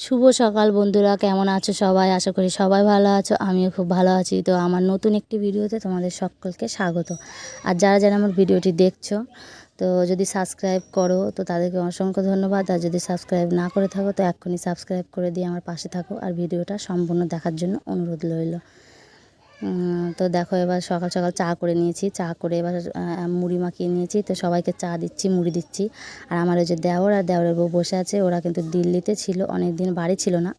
শুভ সকাল বন্ধুরা, কেমন আছো সবাই? আশা করি সবাই ভালো আছো, আমিও খুব ভালো আছি। তো আমার নতুন একটি ভিডিওতে তোমাদের সকলকে স্বাগত। আর যারা যারা আমার ভিডিওটি দেখছো, তো যদি সাবস্ক্রাইব করো তো তাদেরকে অসংখ্য ধন্যবাদ। আর যদি সাবস্ক্রাইব না করে থাকো তো এক্ষুনি সাবস্ক্রাইব করে দিয়ে আমার পাশে থাকো, আর ভিডিওটা সম্পূর্ণ দেখার জন্য অনুরোধ রইল। তো দেখো, এবার সকাল সকাল চা করে নিয়েছি। চা করে এবার মুড়ি মাখিয়ে নিয়েছি। তো সবাইকে চা দিচ্ছি, মুড়ি দিচ্ছি। আর আমার ওই যে দেওর আর দেওরের বউ বসে আছে। ওরা কিন্তু দিল্লিতে ছিল, অনেক দিন বাড়ি ছিল না।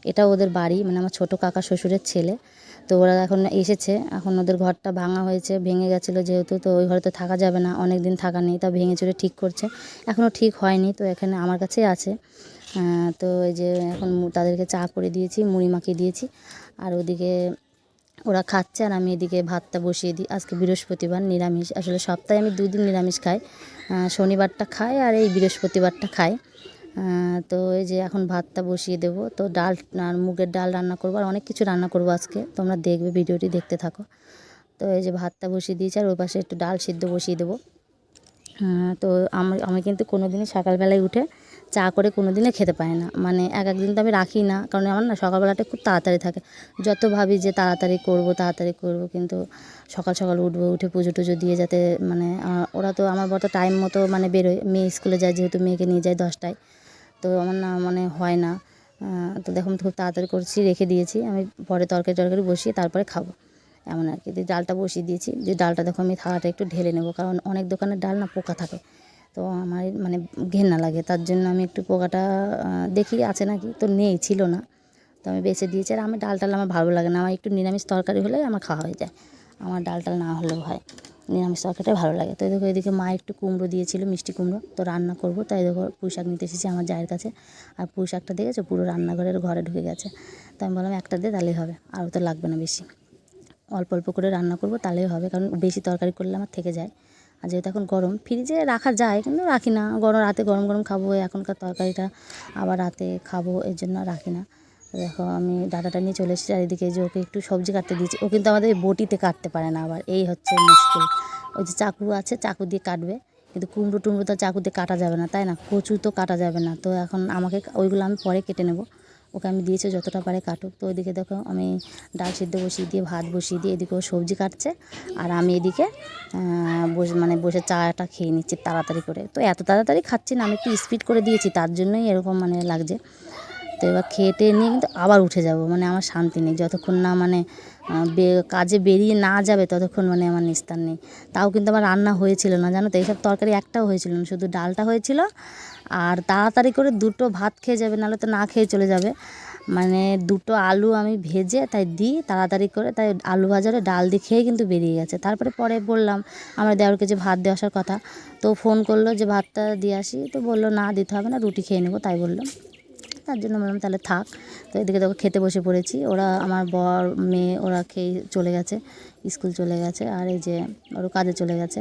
এটা ওদের বাড়ি, মানে আমার ছোটো কাকা শ্বশুরের ছেলে। তো ওরা এখন এসেছে। এখন ওদের ঘরটা ভাঙা হয়েছে, ভেঙে গেছিলো যেহেতু, তো ওই ঘরে তো থাকা যাবে না, অনেক দিন থাকা নেই। তা ভেঙে চুরে ঠিক করছে, এখনও ঠিক হয়নি। তো এখানে আমার কাছেই আছে। তো এই যে এখন তাদেরকে চা করে দিয়েছি, মুড়ি মাখিয়ে দিয়েছি। আর ওদিকে ওরা খাচ্ছে, আর আমি এদিকে ভাতটা বসিয়ে দিই। আজকে বৃহস্পতিবার, নিরামিষ। আসলে সপ্তাহে আমি 2 দিন নিরামিষ খাই, শনিবারটা খাই আর এই বৃহস্পতিবারটা খাই। তো এই যে এখন ভাতটা বসিয়ে দেবো। তো ডাল আর মুগের ডাল রান্না করবো, আর অনেক কিছু রান্না করবো আজকে, তোমরা দেখবে, ভিডিওটি দেখতে থাকো। তো এই যে ভাতটা বসিয়ে দিয়েছি, আর ওই পাশে একটু ডাল সিদ্ধ বসিয়ে দেবো। তো আমি কিন্তু কোনো দিনই সকালবেলায় উঠে চা করে কোনো দিনে খেতে পারি না। মানে এক দিন তো আমি রাখি না, কারণ আমার না সকালবেলাটা খুব তাড়াতাড়ি থাকে। যত ভাবি যে তাড়াতাড়ি করব, কিন্তু সকাল সকাল উঠবো, উঠে পুজো টুজো দিয়ে যাতে, মানে ওরা তো আমার বড় টাইম মতো মানে বেরোয়। মেয়ে স্কুলে যায়, যেহেতু মেয়েকে নিয়ে যায় 10টায়। তো আমার না মানে হয় না। তো দেখুন খুব তাড়াতাড়ি করছি, রেখে দিয়েছি। আমি পরে তরকারি বসিয়ে তারপরে খাবো, এমন আর কি। ডালটা বসিয়ে দিয়েছি, যে ডালটা দেখো আমি থালাটা একটু ঢেলে নেবো, কারণ অনেক দোকানের ডাল না পোকা থাকে। তো আমার মানে ঘেন্না লাগে, তার জন্য আমি একটু পোকাটা দেখি আছে নাকি। তো নেই, ছিল না। তো আমি বেছে দিয়েছি। আর আমি ডাল আমার ভালো লাগে না, আমার একটু নিরামিষ তরকারি হলেই আমার খাওয়া হয়ে যায়। আমার ডাল না হলেও হয়, নিরামিষ তরকারিটাই ভালো লাগে। তো দেখো এদিকে মা একটু কুমড়ো দিয়েছিল, মিষ্টি কুমড়ো, তো রান্না করব। তাই দেখো পুঁই শাক নিতে এসেছি আমার জায়ের কাছে। আর পুঁই শাকটা দেখেছো পুরো রান্নাঘরের ঘরে ঢুকে গেছে। তো আমি বললাম একটা দিয়ে তাহলেই হবে, আরও তো লাগবে না বেশি। অল্প অল্প করে রান্না করব, তাহলেই হবে, কারণ বেশি তরকারি করলে আমার থেকে যায়। আর যেহেতু এখন গরম, ফ্রিজে রাখা যায় কিন্তু রাখি না। রাতে গরম গরম খাবো, এখনকার তরকারিটা আবার রাতে খাবো, এর জন্য রাখি না। দেখো আমি ডাঁটাটা নিয়ে চলে এসেছি। আর এদিকে যে ওকে একটু সবজি কাটতে দিয়েছি। ও কিন্তু আমাদের বটিতে কাটতে পারে না, আবার এই হচ্ছে মুশকিল। ওই যে চাকু আছে, চাকু দিয়ে কাটবে, কিন্তু কুমড়ো টুমড়ো তো চাকু দিয়ে কাটা যাবে না, তাই না? কচু তো কাটা যাবে না। তো এখন আমাকে ওইগুলো আমি পরে কেটে নেব। ওকে আমি দিয়েছি যতটা পারে কাটুক। তো ওইদিকে দেখো আমি ডাল সিদ্ধ বসিয়ে দিয়ে, ভাত বসিয়ে দিয়ে, এদিকে ও সবজি কাটছে। আর আমি এদিকে বসে চাটা খেয়ে নিচ্ছি তাড়াতাড়ি করে। তো এত তাড়াতাড়ি খাচ্ছি না, আমি একটু স্পিড করে দিয়েছি, তার জন্যই এরকম মানে লাগছে। তো এবার খেটে নিয়ে কিন্তু আবার উঠে যাব, মানে আমার শান্তি নেই যতক্ষণ না মানে কাজে বেরিয়ে না যাবে, ততক্ষণ মানে আমার নিস্তার নেই। তাও কিন্তু আমার রান্না হয়েছিল না, জানো তো, এইসব তরকারি একটাও হয়েছিল না, শুধু ডালটা হয়েছিল। আর তাড়াতাড়ি করে 2টো ভাত খেয়ে যাবে, নাহলে তো না খেয়ে চলে যাবে। মানে 2টো আলু আমি ভেজে তাই দিই তাড়াতাড়ি করে, তাই আলু ভাজারে ডাল দিয়ে খেয়ে কিন্তু বেরিয়ে গেছে। তারপরে পরে বললাম আমার দেওরকে যে ভাত দিয়ে আসার কথা, তো ফোন করলো যে ভাতটা দিয়ে আসি, তো বললো না দিতে হবে না, রুটি খেয়ে নেবো, তাই বললো। তার জন্য বললাম তাহলে থাক। তো এদিকে দেখো খেতে বসে পড়েছি। ওরা আমার বর মেয়ে ওরা খেয়ে চলে গেছে, স্কুল চলে গেছে। আর এই যে ওরা কাজে চলে গেছে।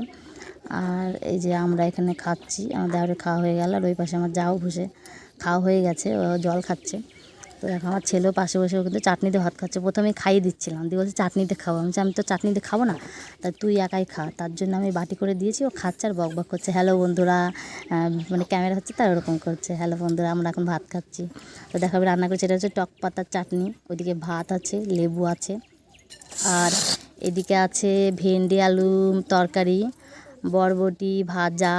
আর এই যে আমরা এখানে খাচ্ছি, আমার দেওরের খাওয়া হয়ে গেল। আর ওই পাশে আমার যাও বসে খাওয়া হয়ে গেছে, ও জল খাচ্ছে। তো দেখো আমার ছেলেও পাশে বসে কিন্তু চাটনিতে ভাত খাচ্ছে। প্রথমে খাইয়ে দিচ্ছিলাম, দিয়ে বলছে চাটনিতে খাবো। আমি তো চাটনিতে খাবো না, তা তুই একাই খা। তার জন্য আমি বাটি করে দিয়েছি, ও খাচ্ছে আর বক বক করছে, হ্যালো বন্ধুরা। মানে ক্যামেরা হচ্ছে তার ওরকম করছে, হ্যালো বন্ধুরা, আমরা এখন ভাত খাচ্ছি। তো দেখো আমি রান্না করছি, এটা হচ্ছে টক পাতার চাটনি। ওইদিকে ভাত আছে, লেবু আছে, আর এদিকে আছে ভেন্ডি আলু তরকারি, বরবটি ভাজা,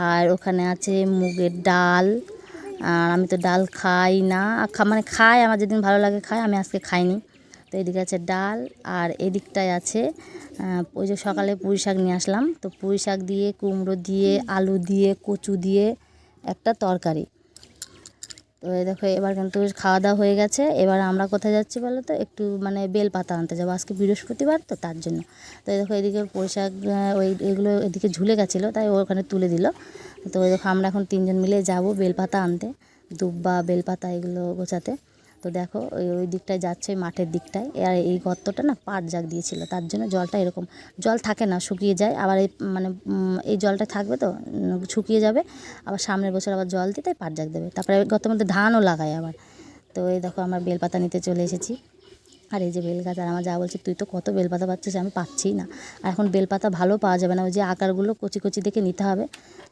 আর ওখানে আছে মুগের ডাল। আর আমি তো ডাল খাই না, মানে খাই, আমার যেদিন ভালো লাগে খাই, আমি আজকে খাইনি। তো এদিকে আছে ডাল, আর এদিকটায় আছে ওই যে সকালে পুঁই শাক নিয়ে আসলাম, তো পুঁই শাক দিয়ে, কুমড়ো দিয়ে, আলু দিয়ে, কচু দিয়ে একটা তরকারি। তো এই দেখো এবার কিন্তু খাওয়া দাওয়া হয়ে গেছে। এবার আমরা কোথায় যাচ্ছি বলো তো, একটু মানে বেলপাতা আনতে যাবো, আজকে বৃহস্পতিবার তো তার জন্য। তো এই দেখো এদিকে পুঁই শাক এগুলো এদিকে ঝুলে গেছিলো, তাই ওখানে তুলে দিল। তো ওই দেখো আমরা এখন 3জন মিলে যাব বেলপাতা আনতে, দুব্বা বেলপাতা এগুলো গোছাতে। তো দেখো ওই দিকটায় যাচ্ছে, মাঠের দিকটায়। আর এই গর্তটা না পাট জাগ দিয়েছিল, তার জন্য জলটা এরকম, জল থাকে না, শুকিয়ে যায়। আবার এই মানে এই জলটা থাকবে তো শুকিয়ে যাবে, আবার সামনের বছর আবার জল দিতে পাট জাগ দেবে। তারপরে গর্তের মধ্যে ধানও লাগায় আবার। তো এই দেখো আমরা বেলপাতা নিতে চলে এসেছি। আর এই যে বেলগাছ, আর আমার যা বলছে তুই তো কত বেলপাতা পাচ্ছিস, আমি পাচ্ছিই না। আর এখন বেলপাতা ভালো পাওয়া যাবে না, ওই যে আকারগুলো কচি কচি দেখে নিতে হবে,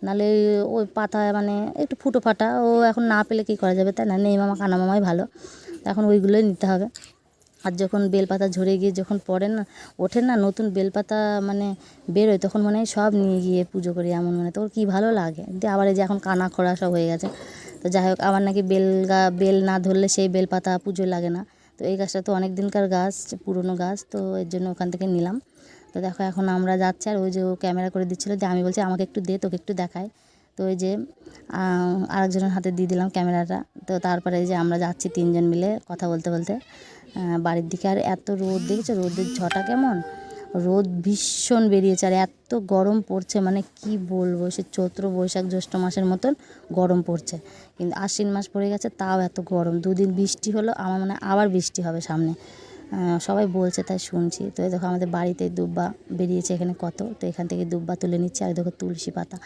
নাহলে ওই পাতা মানে একটু ফুটো ফাটা, ও এখন না পেলে কী করা যাবে, তাই না? নেই মামা কানা মামাই ভালো, এখন ওইগুলোই নিতে হবে। আর যখন বেলপাতা ঝরে গিয়ে যখন পড়ে না, ওঠে না নতুন বেলপাতা মানে বেরোয়, তখন মনে হয় সব নিয়ে গিয়ে পুজো করি, এমন মানে তোর কী ভালো লাগে। দিয়ে আবার এই যে এখন কানা খোড়া সব হয়ে গেছে। তো যাই হোক, আবার নাকি বেল না ধরলে সেই বেলপাতা পুজো লাগে না। তো এই গাছটা তো অনেক দিনকার গাছ, পুরনো গাছ, তো এর জন্য ওখান থেকে নিলাম। তো দেখো এখন আমরা যাচ্ছি, আর ওই যে ও ক্যামেরা করে দিচ্ছিলো, যে আমি বলছি আমাকে একটু দে, তোকে একটু দেখায়। তো ওই যে আরেকজনের হাতে দিয়ে দিলাম ক্যামেরাটা। তো তারপরে এই যে আমরা যাচ্ছি 3 জন মিলে কথা বলতে বলতে বাড়ির দিকে। আর এত রোদ দেখেছো, রোদের ঝটা কেমন, রোদ ভীষণ বেরিয়েছে, আর এত গরম পড়ছে মানে কি বলবো, সে চৈত্র বৈশাখ জ্যৈষ্ঠ মাসের মতন গরম পড়ছে। কিন্তু আশ্বিন মাস পড়ে গেছে তাও এত গরম। 2 দিন বৃষ্টি হলো, আমার মনে হয় আবার বৃষ্টি হবে সামনে, সবাই বলছে তাই শুনছি। তো এই দেখো আমাদের বাড়িতে দুব্বা বেরিয়েছে এখানে কত, তো এখান থেকে দুব্বা তুলে নিচ্ছে। আর দেখো তুলসী পাতা,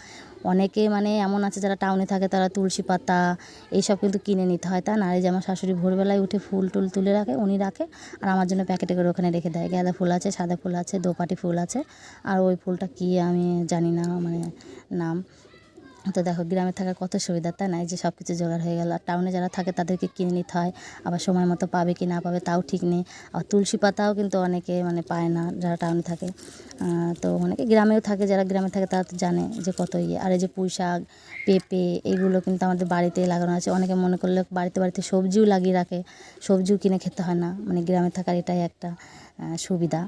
অনেকে মানে এমন আছে যারা টাউনে থাকে, তারা তুলসী পাতা এইসব কিন্তু কিনে নিতে হয়, তা না? আর এই যে আমার শাশুড়ি ভোরবেলায় উঠে ফুল টুল তুলে রাখে, উনি রাখে, আর আমার জন্য প্যাকেটে করে ওখানে রেখে দেয়। গাঁদা ফুল আছে, সাদা ফুল আছে, দোপাটি ফুল আছে, আর ওই ফুলটা কী আমি জানি না মানে নাম। তো দেখো গ্রামে থাকার কত সুবিধা, তাই না? এই যে সব কিছু জোগাড় হয়ে গেল। আর টাউনে যারা থাকে তাদেরকে কিনে নিতে হয়, আবার সময় মতো পাবে কি না পাবে তাও ঠিক নেই। আর তুলসী পাতাও কিন্তু অনেকে মানে পায় না যারা টাউনে থাকে। তো অনেকে গ্রামেও থাকে, যারা গ্রামে থাকে তারা তো জানে যে কত ইয়ে। আর এই যে পুঁই শাক, পেঁপে, এগুলো কিন্তু আমাদের বাড়িতেই লাগানো আছে। অনেকে মনে করলে বাড়িতে বাড়িতে সবজিও লাগিয়ে রাখে, সবজিও কিনে খেতে হয় না, মানে গ্রামে থাকার এটাই একটা সুবিধা।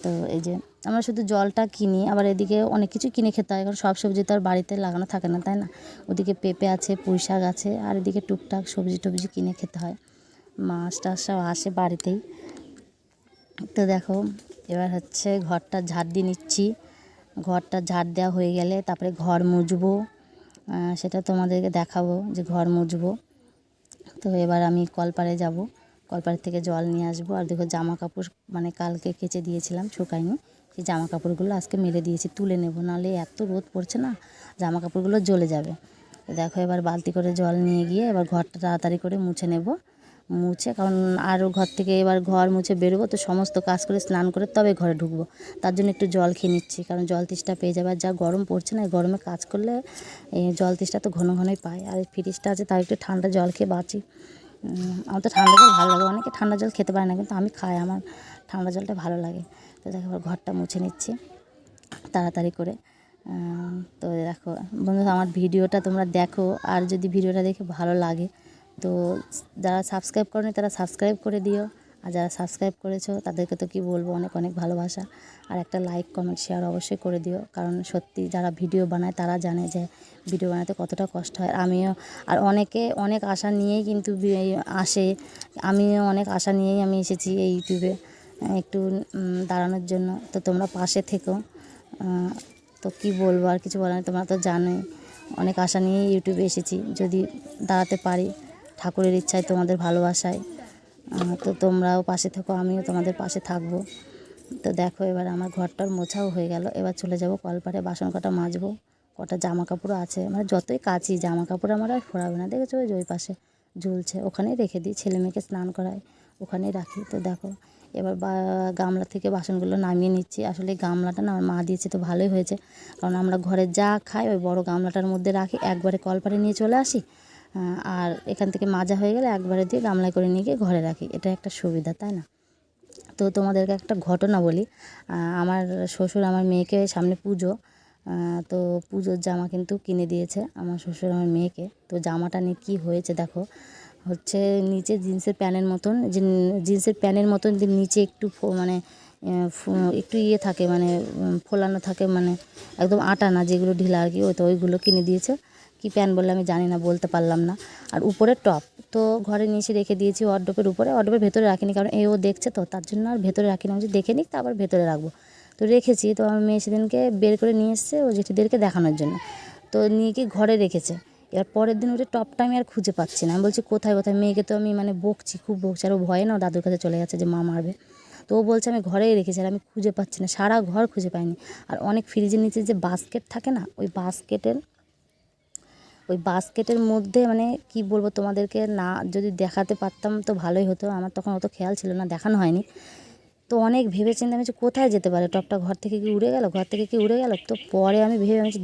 তো এই যে আমরা শুধু জলটা কিনি, আবার এদিকে অনেক কিছু কিনে খেতে হয়, কারণ সব সবজি তো আর বাড়িতে লাগানো থাকে না, তাই না? ওদিকে পেঁপে আছে, পুঁই শাক আছে, আর এদিকে টুকটাক সবজি টবজি কিনে খেতে হয়। মাছ টাছ সব আসে বাড়িতেই। তো দেখো এবার হচ্ছে ঘরটা ঝাড় দিয়ে নিচ্ছি। ঘরটা ঝাড় দেওয়া হয়ে গেলে তারপরে ঘর মুছবো, সেটা তোমাদেরকে দেখাবো যে ঘর মুছবো। তো এবার আমি কলপাড়ে যাব, কলপাড়ের থেকে জল নিয়ে আসবো। আর দেখো জামা কাপড় মানে কালকে কেচে দিয়েছিলাম, শুকায়নি, সেই জামা কাপড়গুলো আজকে মেলে দিয়েছি, তুলে নেব, নাহলে এত রোদ পড়ছে না, জামা কাপড়গুলো জ্বলে যাবে। দেখো এবার বালতি করে জল নিয়ে গিয়ে এবার ঘরটা তাড়াতাড়ি করে মুছে নেব। মুছে, কারণ আরও ঘর থেকে এবার ঘর মুছে বেরোবো, তো সমস্ত কাজ করে স্নান করে তবে ঘরে ঢুকবো, তার জন্য একটু জল খেয়ে নিচ্ছি, কারণ জল তেষ্টা পেয়ে যাবে। আর যা গরম পড়ছে না, এই গরমে কাজ করলে এই জল তেষ্টা তো ঘন ঘনই পায়। আর এই ফ্রিজটা আছে তার একটু ঠান্ডা জল খেয়ে বাঁচি। আমার তো ঠান্ডা জল ভালো লাগে, অনেকে ঠান্ডা জল খেতে পারে না, কিন্তু আমি খাই, আমার ঠান্ডা জলটা ভালো লাগে। তো দেখো এবার ঘরটা মুছে নিচ্ছি তাড়াতাড়ি করে। তো দেখো বন্ধু, আমার ভিডিওটা তোমরা দেখো, আর যদি ভিডিওটা দেখে ভালো লাগে তো যারা সাবস্ক্রাইব করনি তারা সাবস্ক্রাইব করে দিও, আর যারা সাবস্ক্রাইব করেছো তাদেরকে তো কী বলবো, অনেক অনেক ভালোবাসা। আর একটা লাইক কমেন্ট শেয়ার অবশ্যই করে দিও, কারণ সত্যি যারা ভিডিও বানায় তারা জানে যে ভিডিও বানাতে কতটা কষ্ট হয়। আমিও, আর অনেকে অনেক আশা নিয়েই কিন্তু আসে, আমিও অনেক আশা নিয়েই আমি এসেছি এই ইউটিউবে একটু দাঁড়ানোর জন্য। তো তোমরা পাশে থেকো। তো কী বলবো, আর কিছু বলার নেই, তোমরা তো জানোই অনেক আশা নিয়েই ইউটিউবে এসেছি, যদি দাঁড়াতে পারি ঠাকুরের ইচ্ছায়, তোমাদের ভালোবাসায়। তো তোমরাও পাশে থেকো, আমিও তোমাদের পাশে থাকবো। তো দেখো এবার আমার ঘরটার মোছাও হয়ে গেল, এবার চলে যাব কলপাড়ে, বাসন কটা মাজবো, কটা জামা কাপড়ও আছে, মানে যতই কাচি জামা কাপড় আমার আর ফোরাবে না। দেখেছো ওই যে ওই পাশে ঝুলছে, ওখানেই রেখে দিই, ছেলে মেয়েকে স্নান করাই, ওখানেই রাখি। তো দেখো এবার গামলা থেকে বাসনগুলো নামিয়ে নিচ্ছি। আসলে গামলাটা না আমার মা দিয়েছে, তো ভালোই হয়েছে, কারণ আমরা ঘরে যা খাই ওই বড় গামলাটার মধ্যে রাখি, একবারে কলপাড়ে নিয়ে চলে আসি, আর এখান থেকে মাজা হয়ে গেলে একবারে দিয়ে গামলায় করে নিয়ে গিয়ে ঘরে রাখি, এটা একটা সুবিধা, তাই না? তো তোমাদেরকে একটা ঘটনা বলি। আমার শ্বশুর আমার মেয়েকে, সামনে পুজো, তো পুজোর জামা কিন্তু কিনে দিয়েছে আমার শ্বশুর আমার মেয়েকে। তো জামাটা নিয়ে কী হয়েছে দেখো, হচ্ছে নিচে জিন্সের প্যান্টের মতন, যে জিন্সের প্যান্টের মতন যে নিচে একটু মানে একটু ইয়ে থাকে, মানে ফোলানো থাকে, মানে একদম আটা না, যেগুলো ঢিলা আর কি, ওই তো ওইগুলো কিনে দিয়েছে। কী প্যান্ট বললে আমি জানি না, বলতে পারলাম না। আর উপরে টপ তো ঘরে নিয়ে এসে রেখে দিয়েছি ওয়ার্ডরোবের উপরে, ওয়ার্ডরোবের ভেতরে রাখিনি, কারণ ও দেখছে, তো তার জন্য আর ভেতরে রাখিনি, আমি দেখে নিক তারপর ভেতরে রাখবো। তো রেখেছি, তো আমার মেয়ে সেদিনকে বের করে নিয়ে এসছে ও জেঠিদেরকে দেখানোর জন্য, তো নিয়ে গিয়ে ঘরে রেখেছে। এবার পরের দিন ওটা টপটা আমি আর খুঁজে পাচ্ছি না, আমি বলছি কোথায় কোথায়, মেয়েকে তো আমি মানে বকছি, খুব বকছি, আর ও ভয়ে না দাদুর কাছে চলে গেছে যে মা মারবে। তো ও বলছে আমি ঘরেই রেখেছি, আর আমি খুঁজে পাচ্ছি না, সারা ঘর খুঁজে পাইনি। আর অনেক ফ্রিজের নিচে যে বাস্কেট থাকে না, ওই ওই বাস্কেটের মধ্যে মানে কি বলবো তোমাদেরকে, না যদি দেখাতে পারতাম তো ভালোই হতো, আমার তখন অত খেয়াল ছিল না, দেখানো হয়নি। তো অনেক ভেবেচিন্তে আমি কোথায় যেতে পারে টপটা, ঘর থেকে কি উড়ে গেল, ঘর থেকে কি উড়ে গেল। তো পরে আমি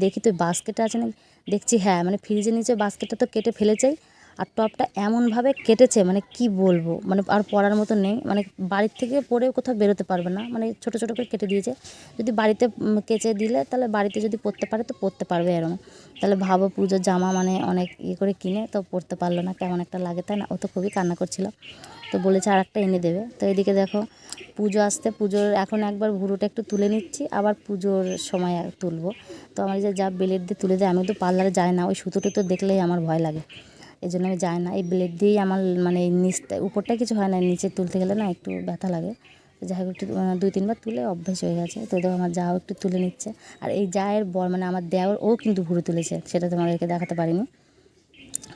দেখি তো বাস্কেটে আছে না, দেখছি হ্যাঁ মানে ফ্রিজের নিচে বাস্কেটটা তো কেটে ফেলেছেই, আর টপটা এমনভাবে কেটেছে মানে কি বলবো, মানে আর পড়ার মতো নেই, মানে বাড়ির থেকে পড়েও কোথাও বেরোতে পারবে না, মানে ছোটো ছোটো করে কেটে দিয়েছে। যদি বাড়িতে কেচে দিলে তাহলে বাড়িতে যদি পরতে পারে তো পরতে পারবে এরকম। তাহলে ভাবো পুজোর জামা মানে অনেক করে কিনে তো পরতে পারলো না, কেমন একটা লাগে তাই না। ও তো খুবই কান্না করছিল, তো বলেছে আর একটা এনে দেবে। তো এদিকে দেখো পুজো আসতে, পুজোর এখন একবার ভুরুটা একটু তুলে নিচ্ছি, আবার পুজোর সময় তুলবো। তো আমার যে যা ব্লেড দিয়ে তুলে দেয়, আমি তো পার্লারে যাই না, ওই সুতো টুতো দেখলেই আমার ভয় লাগে, এই জন্য আমি যাই না। এই ব্লেড দিয়েই আমার মানে নিচটা উপরটা কিছু হয় না, নিচে তুলতে গেলে না একটু ব্যথা লাগে। যাই হোক একটু 2-3বার তুলে অভ্যেস হয়ে গেছে। তো দেখো আমার যাও একটু তুলে নিচ্ছে, আর এই জায়ের বর মানে আমার দেওর ও কিন্তু ভুরু তুলেছে, সেটা তোমাদেরকে দেখাতে পারিনি।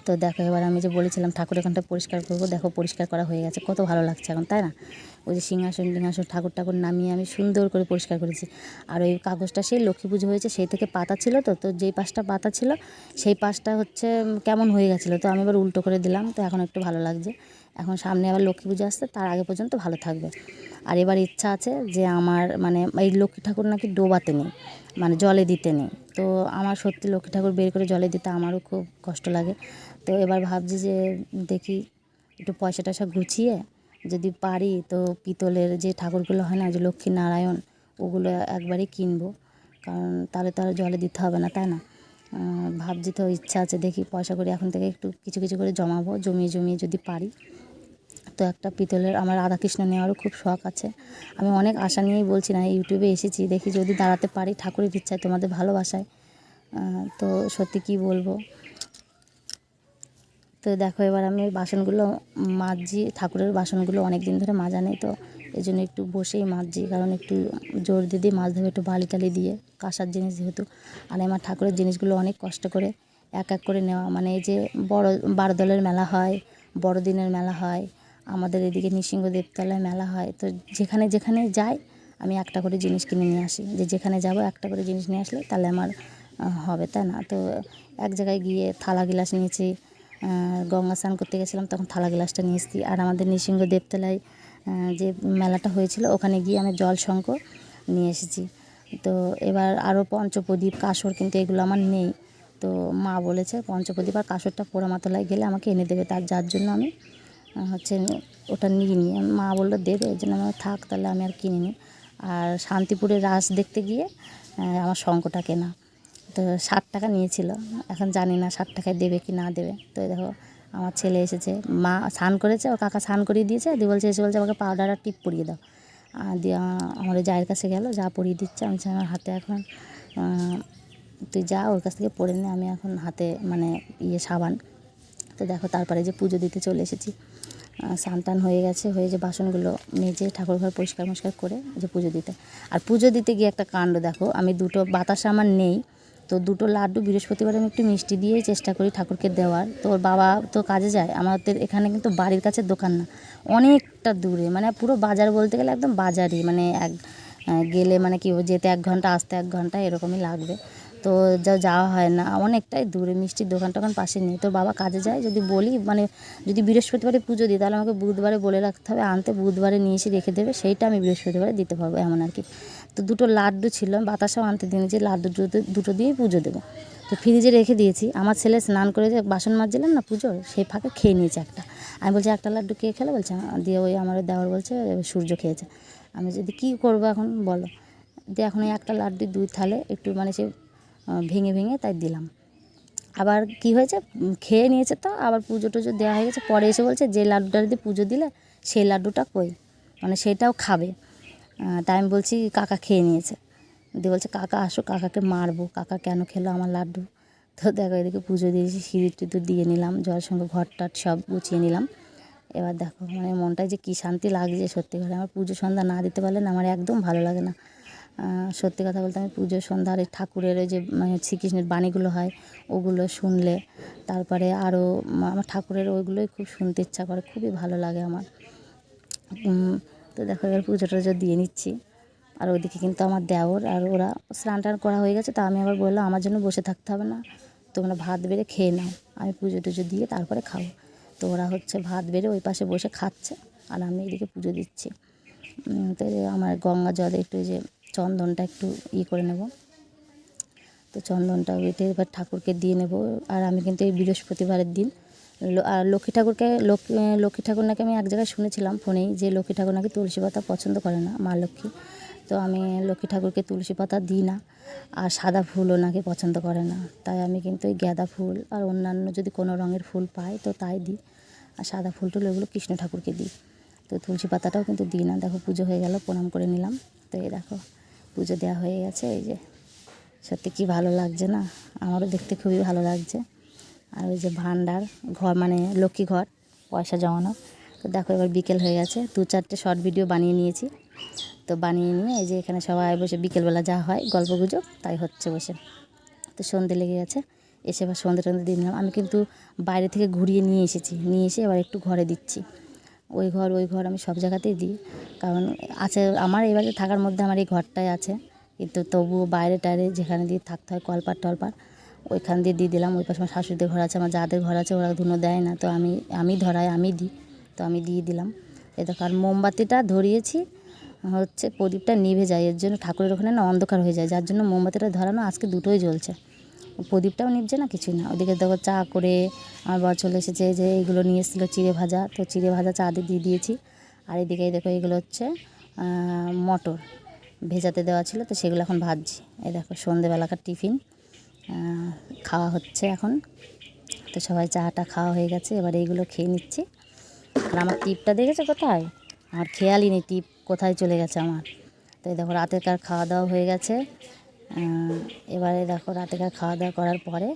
তো দেখো এবার আমি যে বলেছিলাম ঠাকুর এখানটা পরিষ্কার করবো, দেখো পরিষ্কার করা হয়ে গেছে, কত ভালো লাগছে এখন তাই না। ওই যে সিংহাসন টিংহাসন ঠাকুর নামিয়ে আমি সুন্দর করে পরিষ্কার করেছি। আর ওই কাগজটা সেই লক্ষ্মী পুজো হয়েছে সেই থেকে পাতা ছিল, তো যেই পাশটা পাতা ছিল সেই পাশটা হচ্ছে কেমন হয়ে গেছিলো, তো আমি এবার উল্টো করে দিলাম, তো এখন একটু ভালো লাগছে। এখন সামনে আবার লক্ষ্মী পুজো আসছে, তার আগে পর্যন্ত ভালো থাকবে। আর এবার ইচ্ছা আছে যে আমার মানে এই লক্ষ্মী ঠাকুর নাকি ডোবাতে নেই, মানে জলে দিতে নেই। তো আমার সত্যি লক্ষ্মী ঠাকুর বের করে জলে দিতে আমারও খুব কষ্ট লাগে। তো এবার ভাবছি যে দেখি একটু পয়সা টয়সা গুছিয়ে যদি পারি তো পিতলের যে ঠাকুরগুলো হয় না, যে লক্ষ্মী নারায়ণ, ওগুলো একবারই কিনবো, কারণ তাহলে তো আর জলে দিতে হবে না তাই না। ভাবছি তো ইচ্ছা আছে, দেখি পয়সা করে এখন থেকে একটু কিছু কিছু করে জমাবো, জমিয়ে যদি পারি তো একটা পিতলের, আমার রাধাকৃষ্ণ নেওয়ারও খুব শখ আছে। আমি অনেক আশা নিয়েই বলছি না, ইউটিউবে এসেছি, দেখি যদি দাঁড়াতে পারি ঠাকুরের ইচ্ছায়, তোমাদের ভালোবাসায়। তো সত্যি কি বলবো। তো দেখো এবার আমি ওই বাসনগুলো মাজছি, ঠাকুরের বাসনগুলো অনেক দিন ধরে মাজা নেই, তো এই জন্য একটু বসেই মাজছি, কারণ একটু জোর দিয়ে মাজতে হবে, একটু বালি টালি দিয়ে, কাঁসার জিনিস যেহেতু। আর আমার ঠাকুরের জিনিসগুলো অনেক কষ্ট করে এক এক করে নেওয়া, মানে এই যে বড় বারোদলের মেলা হয়, বড়দিনের মেলা হয়, আমাদের এদিকে নৃসিংহ দেবতলায় মেলা হয়, তো যেখানে যেখানে যাই আমি একটা করে জিনিস কিনে নিয়ে আসি, যে যেখানে যাব একটা করে জিনিস নিয়ে আসলে তাহলে আমার হবে তাই না। তো এক জায়গায় গিয়ে থালা গিলাস নিয়েছি, গঙ্গা স্নান করতে গেছিলাম তখন থালা গ্লাসটা নিয়ে এসেছি। আর আমাদের নৃসিংহ দেবতলায় যে মেলাটা হয়েছিল ওখানে গিয়ে আমি জল শঙ্খ নিয়ে এসেছি। তো এবার আরও পঞ্চপ্রদীপ কাসর, কিন্তু এগুলো আমার নেই, তো মা বলেছে পঞ্চপ্রদীপ আর কাসরটা পোড়ামাতলায় গেলে আমাকে এনে দেবে, যার জন্য আমি হচ্ছে ওটা নিয়ে নিই, মা বললো দেবে, এই জন্য আমার থাক তাহলে আমি আর কিনিনি। আর শান্তিপুরের রাস দেখতে গিয়ে আমার শঙ্খটা কেনা, তো 60 টাকা নিয়েছিল, এখন জানি না 60 টাকায় দেবে কি না দেবে। তো দেখো আমার ছেলে এসেছে, মা স্নান করেছে, ও কাকা স্নান করিয়ে দিয়েছে, দিয়ে বলছে এসে বলছে আমাকে পাউডার আর টিপ পরিয়ে দাও। দিয়ে আমার জায়ের কাছে গেল, যা পরিয়ে দিচ্ছে, আমি আমার হাতে এখন তুই যা ওর কাছ থেকে পরে নে, আমি এখন হাতে মানে সাবান। তো দেখো তারপরে যে পুজো দিতে চলে এসেছি, স্নান টান হয়ে গেছে, হয়ে যে বাসনগুলো মেজে ঠাকুর ঘর পরিষ্কার করে যে পুজো দিতে। আর পুজো দিতে গিয়ে একটা কাণ্ড দেখো, আমি দুটো বাতাসা আমার নেই, তো দুটো লাড্ডু বৃহস্পতিবার আমি একটু মিষ্টি দিয়েই চেষ্টা করি ঠাকুরকে দেওয়ার। তো ওর বাবা তো কাজে যায়, আমাদের এখানে কিন্তু বাড়ির কাছে দোকান না, অনেকটা দূরে, মানে পুরো বাজার বলতে গেলে একদম বাজারই, মানে গেলে মানে কি যেতে 1 ঘন্টা আসতে 1 ঘন্টা এরকমই লাগবে। তো যাওয়া হয় না, অনেকটাই দূরে, মিষ্টির দোকান টোকান পাশে নেই। তো বাবা কাজে যায়, যদি বলি মানে যদি বৃহস্পতিবারে পুজো দিই তাহলে আমাকে বুধবারে বলে রাখতে হবে আনতে, বুধবারে নিয়ে এসে রেখে দেবে, সেইটা আমি বৃহস্পতিবারে দিতে পারবো এমন আর কি। তো দুটো লাড্ডু ছিল, বাতাসাও আনতে দিন, যে লাড্ডু দুটো দিয়েই পুজো দেবো। তো ফ্রিজে রেখে দিয়েছি, আমার ছেলে স্নান করে যে বাসন মাজছিলাম না পুজোর, সেই ফাঁকে খেয়ে নিয়েছে একটা। আমি বলছি একটা লাড্ডু কে খেলে, বলছে দিয়ে ওই আমার দেওর বলছে সূর্য খেয়েছে। আমি যদি কী করবো এখন বলো, দিয়ে এখন ওই একটা লাড্ডু 2 থালে একটু মানে সে ভেঙে ভেঙে তাই দিলাম। আবার কি হয়েছে, খেয়ে নিয়েছে, তো আবার পুজো টুজো দেওয়া হয়ে গেছে, পরে এসে বলছে যে লাড্ডুটা দিয়ে পুজো দিলে সেই লাড্ডুটা কই, মানে সেটাও খাবে। তাই আমি বলছি কাকা খেয়ে নিয়েছে, দিয়ে বলছে কাকা আসো, কাকাকে মারবো, কাকা কেন খেলো আমার লাড্ডু। তো দেখো এদিকে পুজো দিয়েছি, সিঁদুর টিঁদুর দিয়ে নিলাম, জল সঙ্গে ঘর টট সব গুছিয়ে নিলাম। এবার দেখো মানে মনটায় যে কী শান্তি লাগছে সত্যি করে, আমার পুজো সন্ধ্যা না দিতে পারলে না আমার একদম ভালো লাগে না। সত্যি কথা বলতে আমি পুজো সন্ধ্যা আর এই ঠাকুরের ওই যে মানে শ্রীকৃষ্ণের বাণীগুলো হয় ওগুলো শুনলে, তারপরে আরও আমার ঠাকুরের ওইগুলোই খুব শুনতে ইচ্ছা করে, খুবই ভালো লাগে আমার। তো দেখো এবার পুজো টুজো দিয়ে নিচ্ছি। আর ওইদিকে কিন্তু আমার দেওর আর ওরা স্নান টান করা হয়ে গেছে, তো আমি আবার বললাম আমার জন্য বসে থাকতে হবে না, তোমরা ভাত বেড়ে খেয়ে নাও, আমি পুজো টুজো দিয়ে তারপরে খাবো। তো ওরা হচ্ছে ভাত বেড়ে ওই পাশে বসে খাচ্ছে, আর আমি এদিকে পুজো দিচ্ছি। তো আমার গঙ্গা জলে একটু যে চন্দনটা একটু করে নেব। তো চন্দনটা বেটে এবার ঠাকুরকে দিয়ে নেব। আর আমি কিন্তু এই বৃহস্পতিবারের দিন আর লক্ষ্মী ঠাকুরকে লক্ষ্মী ঠাকুর নাকি আমি এক জায়গায় শুনেছিলাম ফোনেই যে লক্ষ্মী ঠাকুর নাকি তুলসী পাতা পছন্দ করে না, মা লক্ষ্মী। তো আমি লক্ষ্মী ঠাকুরকে তুলসী পাতা দিই না, আর সাদা ফুলও নাকি পছন্দ করে না। তাই আমি কিন্তু ওই গাঁদা ফুল আর অন্যান্য যদি কোনো রঙের ফুল পাই তো তাই দিই, আর সাদা ফুল টুল এগুলো কৃষ্ণ ঠাকুরকে দিই। তো তুলসী পাতাটাও কিন্তু দিই না। দেখো পুজো হয়ে গেল, প্রণাম করে নিলাম। তো এই দেখো পুজো দেওয়া হয়ে গেছে। এই যে সত্যি কি ভালো লাগছে না, আমারও দেখতে খুবই ভালো লাগছে। আর ওই যে ভান্ডার ঘর মানে লক্ষ্মী ঘর পয়সা জমানো। তো দেখো এবার বিকেল হয়ে গেছে, 2-4টে শর্ট ভিডিও বানিয়ে নিয়েছি। তো বানিয়ে নিয়ে এই যে এখানে সবাই বসে বিকেলবেলা যা হয় গল্প গুজব তাই হচ্ছে বসে। তো সন্ধে লেগে গেছে, এসে এবার সন্ধে টন্ধে দিয়ে নিলাম। আমি কিন্তু বাইরে থেকে ঘুরিয়ে নিয়ে এসেছি, নিয়ে এসে এবার একটু ঘরে দিচ্ছি। ওই ঘর আমি সব জায়গাতেই দিই, কারণ আছে আমার এই বাড়িতে থাকার মধ্যে আমার এই ঘরটাই আছে, কিন্তু তবুও বাইরে টাইরে যেখানে দিয়ে থাকতে হয় কলপাট টলপাট ওইখান দিয়ে দিয়ে দিলাম। ওই পাশে আমার শাশুড়িদের ঘর আছে, আমার যাদের ঘর আছে ওরা ধুনো দেয় না, তো আমি ধরাই আমি দিই, তো আমি দিয়ে দিলাম। এই দেখো আর মোমবাতিটা ধরিয়েছি হচ্ছে প্রদীপটা নিভে যায়, এর জন্য ঠাকুরের ওখানে না অন্ধকার হয়ে যায়, যার জন্য মোমবাতিটা ধরানো আজকে দুটোই জ্বলছে, প্রদীপটাও নিভছে না কিছুই না। ওদিকে দেখো চা করে আমার বর চলে এসেছে, যে এইগুলো নিয়ে এসেছিলো চিড়ে ভাজা, তো চিড়ে ভাজা চা দিয়ে দিয়েছি। আর এদিকে দেখো এগুলো হচ্ছে মটর ভেজাতে দেওয়া ছিল, তো সেগুলো এখন ভাজছি। এই দেখো সন্ধেবেলাকার টিফিন খাওয়া হচ্ছে এখন। তো সবাই চাটা খাওয়া হয়ে গেছে, এবার এইগুলো খেয়ে নিচ্ছি। আর আমার টিপটা দেখেছো কোথায়, আমার খেয়ালই নেই টিপ কোথায় চলে গেছে আমার। তো এই দেখো রাতেরকার খাওয়া দাওয়া হয়ে গেছে। এবারে দেখো রাতেরকার খাওয়া দাওয়া করার পরে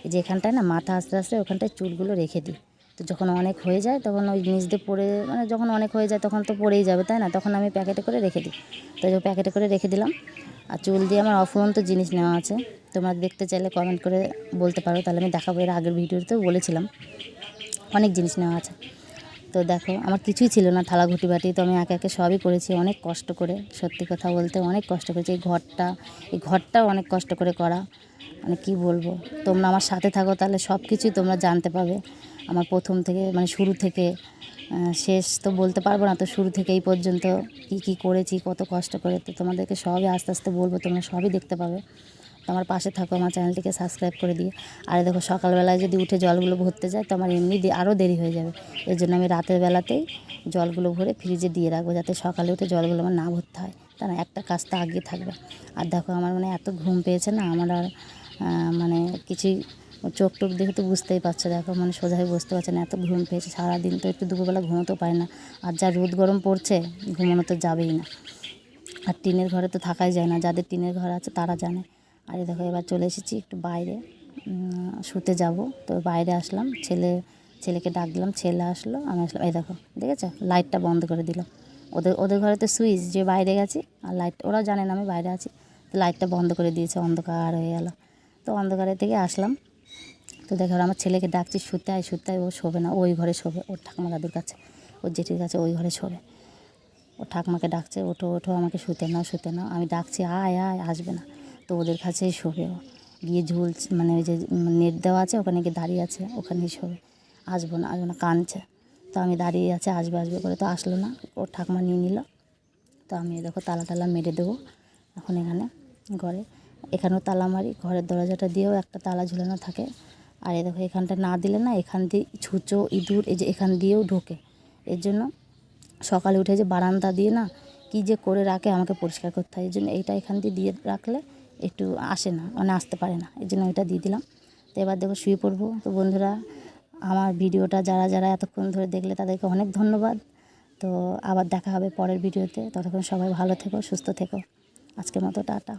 এই যে এখানটায় না মাথা আস্তে আস্তে ওখানটায় চুলগুলো রেখে দিই। তো যখন অনেক হয়ে যায় তখন ওই নিচ দিয়ে পড়ে মানে যখন অনেক হয়ে যায় তখন তো পড়েই যাবে তাই না, তখন আমি প্যাকেটে করে রেখে দিই। তো এই প্যাকেটে করে রেখে দিলাম। আর চুল দিয়ে আমার অফুরন্ত জিনিস নেওয়া আছে, তোমরা দেখতে চাইলে কমেন্ট করে বলতে পারো, তাহলে আমি দেখাবো। এর আগের ভিডিওতেও বলেছিলাম অনেক জিনিস নেওয়া আছে। তো দেখো আমার কিছুই ছিল না, থালা ঘুটি বাটি, তো আমি একে একে সবই করেছি অনেক কষ্ট করে, সত্যি কথা বলতে অনেক কষ্ট করেছি। এই ঘরটাও অনেক কষ্ট করে করা, মানে কি বলবো। তোমরা আমার সাথে থাকো তাহলে সব কিছুই তোমরা জানতে পাবে, আমার প্রথম থেকে মানে শুরু থেকে শেষ তো বলতে পারবো না, তো শুরু থেকে এই পর্যন্ত কি করেছি কত কষ্ট করে, তো তোমাদেরকে সবই আস্তে আস্তে বলবো, তোমরা সবই দেখতে পাবে। তো আমার পাশে থাকো, আমার চ্যানেলটিকে সাবস্ক্রাইব করে দিয়ে। আর দেখো সকালবেলায় যদি উঠে জলগুলো ভরতে যায় তো আমার এমনি আরও দেরি হয়ে যাবে, এই জন্য আমি রাতের বেলাতেই জলগুলো ভরে ফ্রিজে দিয়ে রাখবো, যাতে সকালে উঠে জলগুলো আমার না ভরতে হয়, তা না একটা কাজ তো আগিয়ে থাকবে। আর দেখো আমার মানে এত ঘুম পেয়েছে না, আমার আর মানে কিছুই চোখ টোক দেখে তো বুঝতেই পারছো, দেখো মানে সোজা হয়ে বসতে পারছে না, এত ঘুম পেয়েছে। সারাদিন তো একটু দুপুরবেলা ঘুমোতেও পারে না, আর যা রোদ গরম পড়ছে ঘুমানো তো যাবেই না। আর টিনের ঘরে তো থাকাই যায় না, যাদের টিনের ঘর আছে তারা জানে। আর এই দেখো এবার চলে এসেছি একটু বাইরে, শুতে যাব। তো বাইরে আসলাম, ছেলেকে ডাক দিলাম, ছেলে আসলো, আমি আসলাম। এই দেখো দেখেছো লাইটটা বন্ধ করে দিল। ওদের ঘরে তো সুইচ যে বাইরে গেছি, আর লাইট ওরাও জানে না আমি বাইরে আছি, তো লাইটটা বন্ধ করে দিয়েছে, অন্ধকার হয়ে গেল। তো অন্ধকারের থেকে আসলাম। তো দেখো আমার ছেলেকে ডাকছি শুতে আয়, ও শোবে না, ওই ঘরে শোবে ওর ঠাকুমা দাদুর কাছে, ওর জেঠির কাছে ওই ঘরে শোবে। ও ঠাকুমাকে ডাকছে ওঠো আমাকে শুতে নাও, আমি ডাকছি আয় আসবে না, তো ওদের কাছেই শোবে। ও গিয়ে মানে ওই যে নেট দেওয়া আছে ওখানে গিয়ে দাঁড়িয়ে আছে, ওখানেই শোবে। আসবো না কাঁদছে। তো আমি দাঁড়িয়ে আছে আসবে করে, তো আসলো না, ওর ঠাকুমা নিয়ে নিল। তো আমি দেখো তালা মেরে দেবো এখন এখানেও তালা মারি, ঘরের দরজাটা দিয়েও একটা তালা ঝুলানো থাকে। আর এই দেখো এখানটা না দিলে না এখান দিয়ে ছুঁচো ইঁদুর এই যে এখান দিয়েও ঢোকে, এর জন্য সকালে উঠে যে বারান্দা দিয়ে না কী যে করে রাখে, আমাকে পরিষ্কার করতে হয়, এই জন্য এইটা এখান দিয়ে রাখলে একটু আসে না, মানে আসতে পারে না, এই জন্য এটা দিয়ে দিলাম। তো এবার দেখো শুয়ে পড়বো। তো বন্ধুরা আমার ভিডিওটা যারা এতক্ষণ ধরে দেখলে তাদেরকে অনেক ধন্যবাদ। তো আবার দেখা হবে পরের ভিডিওতে, ততক্ষণ সবাই ভালো থেকো সুস্থ থেকো, আজকের মতো টাটা।